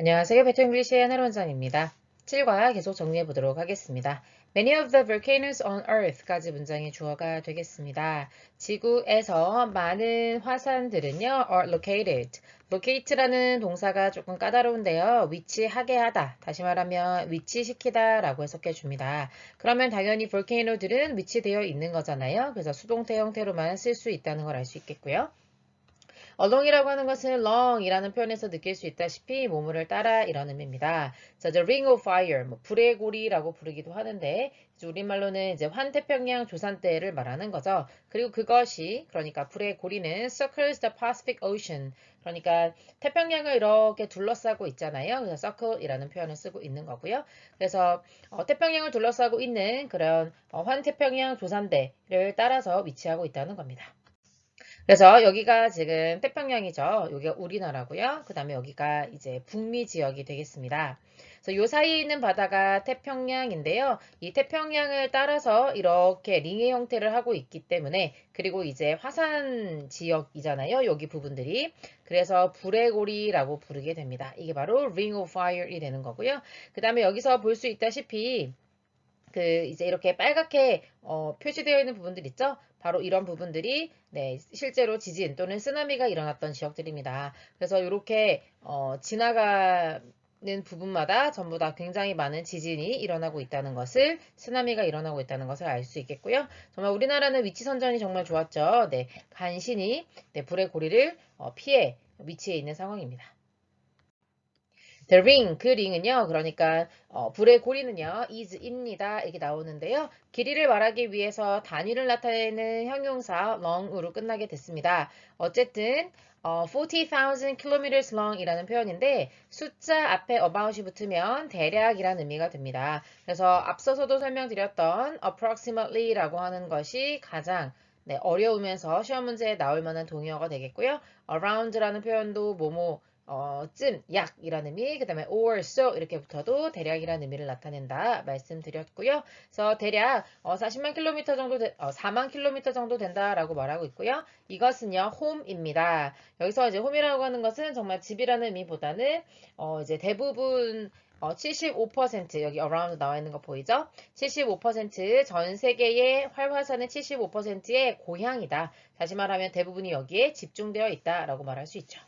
안녕하세요. 배틀잉글리시의 하나로 원장입니다. 7과 계속 정리해 보도록 하겠습니다. Many of the volcanoes on Earth까지 문장의 주어가 되겠습니다. 지구에서 많은 화산들은요, are located. locate라는 동사가 조금 까다로운데요. 위치하게 하다. 다시 말하면 위치시키다 라고 해석해 줍니다. 그러면 당연히 volcano들은 위치되어 있는 거잖아요. 그래서 수동태 형태로만 쓸 수 있다는 걸 알 수 있겠고요. along이라고 하는 것은 long이라는 표현에서 느낄 수 있다시피 뭐뭐를 따라 이런 의미입니다. 자, the ring of fire, 불의 고리라고 부르기도 하는데 이제 우리말로는 이제 환태평양 조산대를 말하는 거죠. 그리고 그것이 그러니까 불의 고리는 circles the Pacific Ocean. 그러니까 태평양을 이렇게 둘러싸고 있잖아요. 그래서 circle이라는 표현을 쓰고 있는 거고요. 그래서 태평양을 둘러싸고 있는 그런 환태평양 조산대를 따라서 위치하고 있다는 겁니다. 그래서 여기가 지금 태평양이죠. 여기가 우리나라고요. 그 다음에 여기가 이제 북미 지역이 되겠습니다. 그래서 요 사이에 있는 바다가 태평양인데요. 이 태평양을 따라서 이렇게 링의 형태를 하고 있기 때문에 그리고 이제 화산 지역이잖아요. 여기 부분들이. 그래서 불의 고리라고 부르게 됩니다. 이게 바로 Ring of Fire이 되는 거고요. 그 다음에 여기서 볼 수 있다시피 이제 이렇게 빨갛게 표시되어 있는 부분들 있죠? 바로 이런 부분들이 네, 실제로 지진 또는 쓰나미가 일어났던 지역들입니다. 그래서 이렇게 지나가는 부분마다 전부 다 굉장히 많은 지진이 일어나고 있다는 것을 쓰나미가 일어나고 있다는 것을 알 수 있겠고요. 정말 우리나라는 위치 선전이 정말 좋았죠. 네, 간신히 네, 불의 고리를 피해 위치해 있는 상황입니다. The ring, 그 ring은요, 그러니까 불의 고리는요, is입니다. 이렇게 나오는데요. 길이를 말하기 위해서 단위를 나타내는 형용사 long으로 끝나게 됐습니다. 어쨌든 40,000 kilometers long이라는 표현인데 숫자 앞에 about이 붙으면 대략이라는 의미가 됩니다. 그래서 앞서서도 설명드렸던 approximately라고 하는 것이 가장 네, 어려우면서 시험 문제에 나올 만한 동의어가 되겠고요. around라는 표현도 뭐뭐 약이라는 의미, 그 다음에 or, so 이렇게 붙어도 대략이라는 의미를 나타낸다 말씀드렸고요. 그래서 대략 40만 킬로미터 정도, 4만 킬로미터 정도 된다라고 말하고 있고요. 이것은요, home입니다. 여기서 이제 home이라고 하는 것은 정말 집이라는 의미보다는 이제 대부분 75% 여기 around 나와 있는 거 보이죠? 75%전 세계의 활화산의 75%의 고향이다. 다시 말하면 대부분이 여기에 집중되어 있다라고 말할 수 있죠.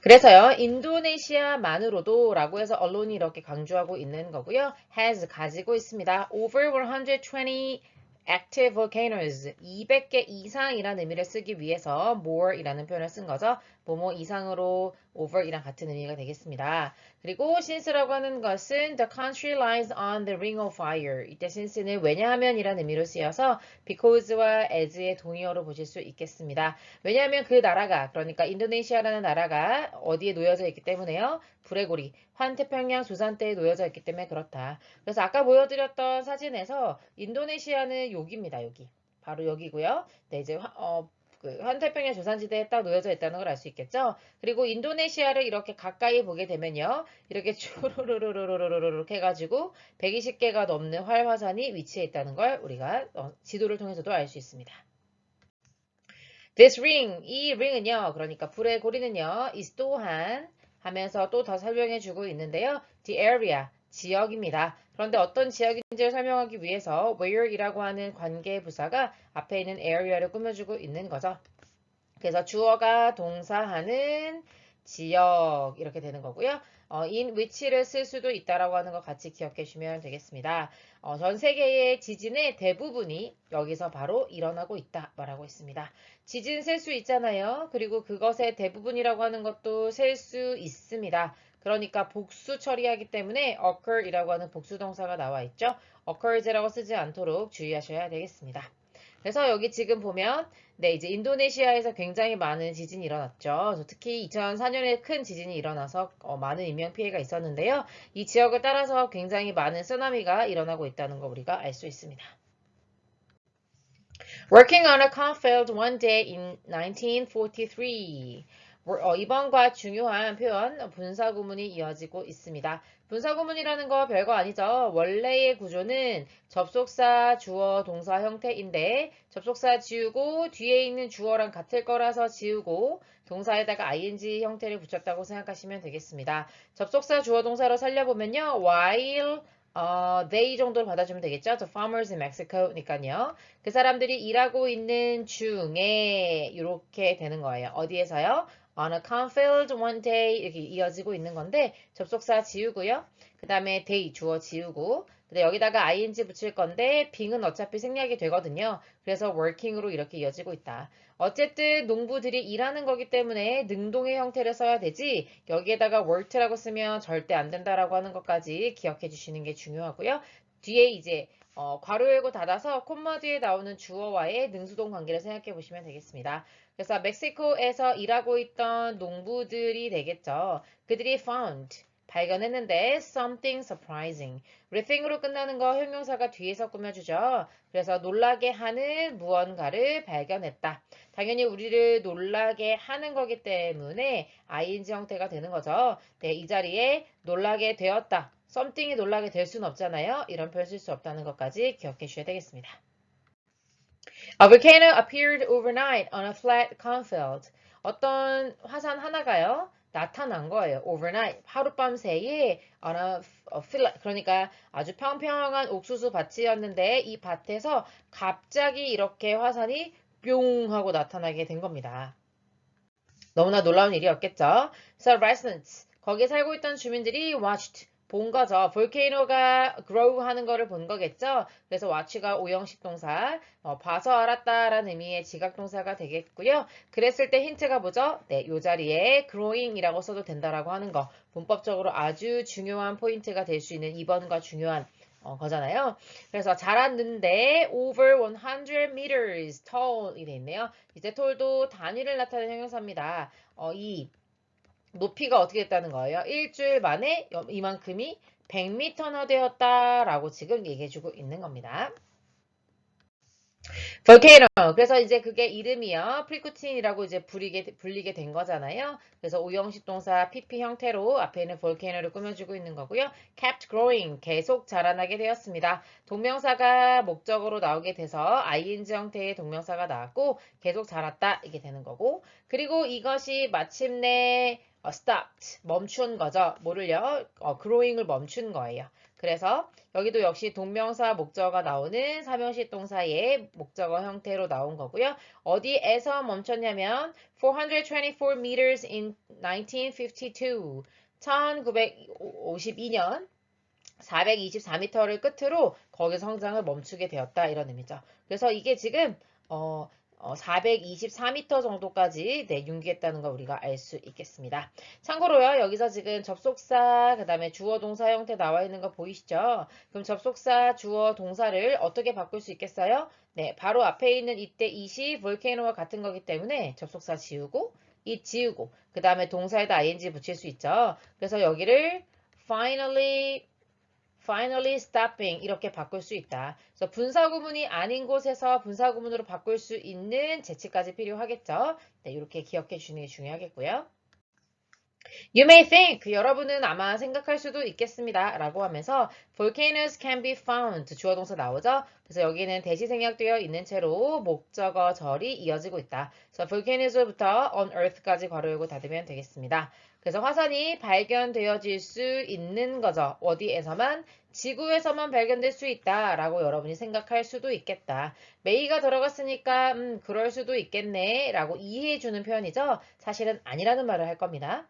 그래서요, 인도네시아만으로도 라고 해서 언론이 이렇게 강조하고 있는 거고요. has 가지고 있습니다. over 120 active volcanoes 200개 이상이라는 의미를 쓰기 위해서 more이라는 표현을 쓴 거죠. 뭐뭐 이상으로 over이랑 같은 의미가 되겠습니다. 그리고 since라고 하는 것은 the country lies on the ring of fire. 이때 since는 왜냐하면이라는 의미로 쓰여서 because와 as의 동의어로 보실 수 있겠습니다. 왜냐하면 그 나라가 그러니까 인도네시아라는 나라가 어디에 놓여져 있기 때문에요. 불의 고리, 환태평양 조산대에 놓여져 있기 때문에 그렇다. 그래서 아까 보여드렸던 사진에서 인도네시아는 여기입니다. 여기. 바로 여기고요. 네, 이제 그 환태평양 조산지대에 딱 놓여져 있다는 걸 알 수 있겠죠. 그리고 인도네시아를 이렇게 가까이 보게 되면요. 이렇게 쭈루루루루루루루 해가지고 120개가 넘는 활화산이 위치해 있다는 걸 우리가 지도를 통해서도 알 수 있습니다. This ring, 이 ring은요, 그러니까 불의 고리는요, is 또한 하면서 또 더 설명해 주고 있는데요. The area, 지역입니다. 그런데 어떤 지역인지를 설명하기 위해서 where이라고 하는 관계 부사가 앞에 있는 area를 꾸며주고 있는 거죠. 그래서 주어가 동사하는 지역 이렇게 되는 거고요. in which를 쓸 수도 있다라고 하는 거 같이 기억해 주시면 되겠습니다. 전 세계의 지진의 대부분이 여기서 바로 일어나고 있다 말하고 있습니다. 지진 셀 수 있잖아요. 그리고 그것의 대부분이라고 하는 것도 셀 수 있습니다. 그러니까 복수 처리하기 때문에 occur이라고 하는 복수 동사가 나와 있죠. occurs라고 쓰지 않도록 주의하셔야 되겠습니다. 그래서 여기 지금 보면 네, 이제 인도네시아에서 굉장히 많은 지진이 일어났죠. 그래서 특히 2004년에 큰 지진이 일어나서 많은 인명 피해가 있었는데요. 이 지역을 따라서 굉장히 많은 쓰나미가 일어나고 있다는 거 우리가 알 수 있습니다. Working on a cornfield one day in 1943. 이번과 중요한 표현 분사구문이 이어지고 있습니다. 분사구문이라는 거 별거 아니죠. 원래의 구조는 접속사, 주어, 동사 형태인데 접속사 지우고 뒤에 있는 주어랑 같을 거라서 지우고 동사에다가 ing 형태를 붙였다고 생각하시면 되겠습니다. 접속사, 주어, 동사로 살려보면요. while they 정도로 받아주면 되겠죠. The farmers in Mexico니까요. 그 사람들이 일하고 있는 중에 이렇게 되는 거예요. 어디에서요? On a cornfield one day 이렇게 이어지고 있는 건데 접속사 지우고요. 그 다음에 day 주어 지우고 근데 여기다가 ing 붙일 건데 being은 어차피 생략이 되거든요. 그래서 working으로 이렇게 이어지고 있다. 어쨌든 농부들이 일하는 거기 때문에 능동의 형태를 써야 되지 여기에다가 worked라고 쓰면 절대 안 된다라고 하는 것까지 기억해 주시는 게 중요하고요. 뒤에 이제 괄호 열고 닫아서 콤마 뒤에 나오는 주어와의 능수동 관계를 생각해 보시면 되겠습니다. 그래서 멕시코에서 일하고 있던 농부들이 되겠죠. 그들이 found 발견했는데 something surprising. rething으로 끝나는 거 형용사가 뒤에서 꾸며주죠. 그래서 놀라게 하는 무언가를 발견했다. 당연히 우리를 놀라게 하는 거기 때문에 ing 형태가 되는 거죠. 네, 이 자리에 놀라게 되었다. something이 놀라게 될 수는 없잖아요. 이런 표현 쓸 수 없다는 것까지 기억해 주셔야 되겠습니다. A volcano appeared overnight on a flat cornfield. 어떤 화산 하나가요. 나타난 거예요. overnight. 하룻밤 새에 on a flat. 그러니까 아주 평평한 옥수수 밭이었는데 이 밭에서 갑자기 이렇게 화산이 뿅 하고 나타나게 된 겁니다. 너무나 놀라운 일이었겠죠. So residents, 거기에 살고 있던 주민들이 watched, 본 거죠. 볼케이노가 grow 하는 거를 본 거겠죠. 그래서 watch가 오형식 동사, 봐서 알았다라는 의미의 지각동사가 되겠고요. 그랬을 때 힌트가 뭐죠? 네, 요 자리에 growing이라고 써도 된다라고 하는 거. 문법적으로 아주 중요한 포인트가 될 수 있는 2번과 중요한 거잖아요. 그래서 자랐는데 over 100 meters tall이 돼 있네요. 이제 tall도 단위를 나타내는 형용사입니다. 이 높이가 어떻게 됐다는 거예요? 일주일 만에 이만큼이 100m나 되었다라고 지금 얘기해주고 있는 겁니다. volcano. 그래서 이제 그게 이름이요. 프리쿠틴이라고 이제 불리게 된 거잖아요. 그래서 오형식 동사 PP 형태로 앞에 있는 volcano를 꾸며주고 있는 거고요. kept growing. 계속 자라나게 되었습니다. 동명사가 목적으로 나오게 돼서 ing 형태의 동명사가 나왔고 계속 자랐다 이게 되는 거고 그리고 이것이 마침내 stopped. 멈춘 거죠. 뭐를요? growing을 멈춘 거예요. 그래서 여기도 역시 동명사 목적어가 나오는 삼형식 동사의 목적어 형태로 나온 거고요. 어디에서 멈췄냐면 424 meters in 1952. 1952년 424m를 끝으로 거기서 성장을 멈추게 되었다 이런 의미죠. 그래서 이게 지금 424m 정도까지 융기했다는 걸 우리가 알 수 있겠습니다. 참고로요. 여기서 지금 접속사 그 다음에 주어 동사 형태 나와 있는 거 보이시죠? 그럼 접속사 주어 동사를 어떻게 바꿀 수 있겠어요? 네, 바로 앞에 있는 이때 it이 volcano와 같은 거기 때문에 접속사 지우고 it 지우고 그 다음에 동사에다 ing 붙일 수 있죠. 그래서 여기를 finally stopping 이렇게 바꿀 수 있다. 그래서 분사구문이 아닌 곳에서 분사구문으로 바꿀 수 있는 재치까지 필요하겠죠. 네, 이렇게 기억해 주시는 게 중요하겠고요. You may think, 여러분은 아마 생각할 수도 있겠습니다. 라고 하면서 volcanoes can be found, 주어 동사 나오죠? 그래서 여기는 대시 생략되어 있는 채로 목적어 절이 이어지고 있다. 그래서 volcanoes부터 on earth까지 괄호 열고 닫으면 되겠습니다. 그래서 화산이 발견되어질 수 있는 거죠. 어디에서만? 지구에서만 발견될 수 있다 라고 여러분이 생각할 수도 있겠다. may가 들어갔으니까 그럴 수도 있겠네 라고 이해해주는 표현이죠. 사실은 아니라는 말을 할 겁니다.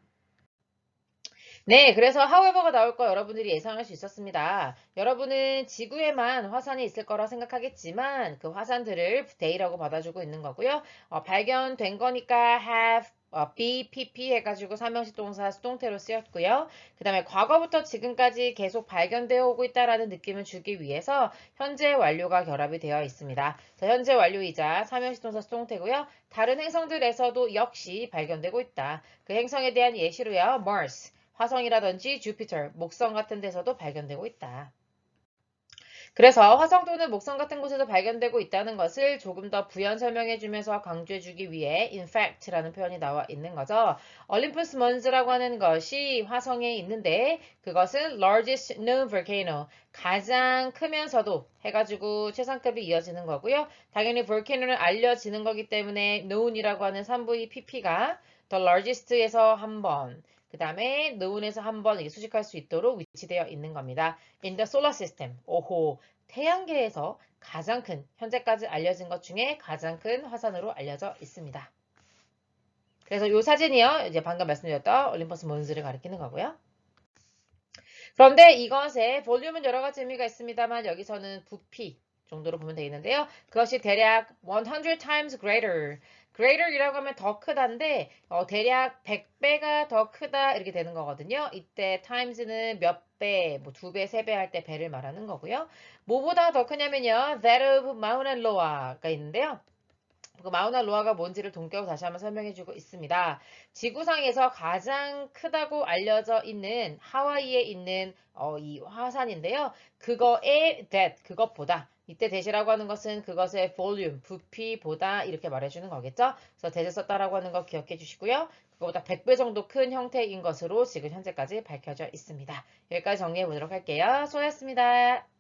네, 그래서 however가 나올 거 여러분들이 예상할 수 있었습니다. 여러분은 지구에만 화산이 있을 거라 생각하겠지만 그 화산들을 day라고 받아주고 있는 거고요. 발견된 거니까 have, be, pp 해가지고 삼형식 동사 수동태로 쓰였고요. 그 다음에 과거부터 지금까지 계속 발견되어 오고 있다라는 느낌을 주기 위해서 현재 완료가 결합이 되어 있습니다. 자, 현재 완료이자 삼형식 동사 수동태고요. 다른 행성들에서도 역시 발견되고 있다. 그 행성에 대한 예시로요. Mars. 화성이라든지 주피터, 목성 같은 데서도 발견되고 있다. 그래서 화성 또는 목성 같은 곳에서 발견되고 있다는 것을 조금 더 부연 설명해주면서 강조해주기 위해 in fact라는 표현이 나와 있는 거죠. 올림푸스 먼즈라고 하는 것이 화성에 있는데 그것은 largest known volcano, 가장 크면서도 해가지고 최상급이 이어지는 거고요. 당연히 volcano는 알려지는 거기 때문에 known이라고 하는 산부의 pp가 the largest에서 한 번, 그 다음에 known에서 한 번 수식할 수 있도록 위치되어 있는 겁니다. In the solar system. 오호. 태양계에서 가장 큰, 현재까지 알려진 것 중에 가장 큰 화산으로 알려져 있습니다. 그래서 이 사진이요. 이제 방금 말씀드렸던 올림퍼스 몬스를 가리키는 거고요. 그런데 이것의 볼륨은 여러 가지 의미가 있습니다만 여기서는 부피 정도로 보면 되겠는데요. 그것이 대략 100 times greater. greater이라고 하면 더 크다인데 대략 100배가 더 크다 이렇게 되는 거거든요. 이때 times는 몇 배, 뭐 2배, 3배 할 때 배를 말하는 거고요. 뭐보다 더 크냐면요. that of Mauna Loa가 있는데요. 그 마우나 로아가 뭔지를 동격으로 다시 한번 설명해주고 있습니다. 지구상에서 가장 크다고 알려져 있는 하와이에 있는 이 화산인데요. 그거의 that, 그것보다 이때 대시라고 하는 것은 그것의 volume, 부피보다 이렇게 말해주는 거겠죠. 그래서 대시 썼다라고 하는 거 기억해 주시고요. 그거보다 100배 정도 큰 형태인 것으로 지금 현재까지 밝혀져 있습니다. 여기까지 정리해 보도록 할게요. 수고하셨습니다.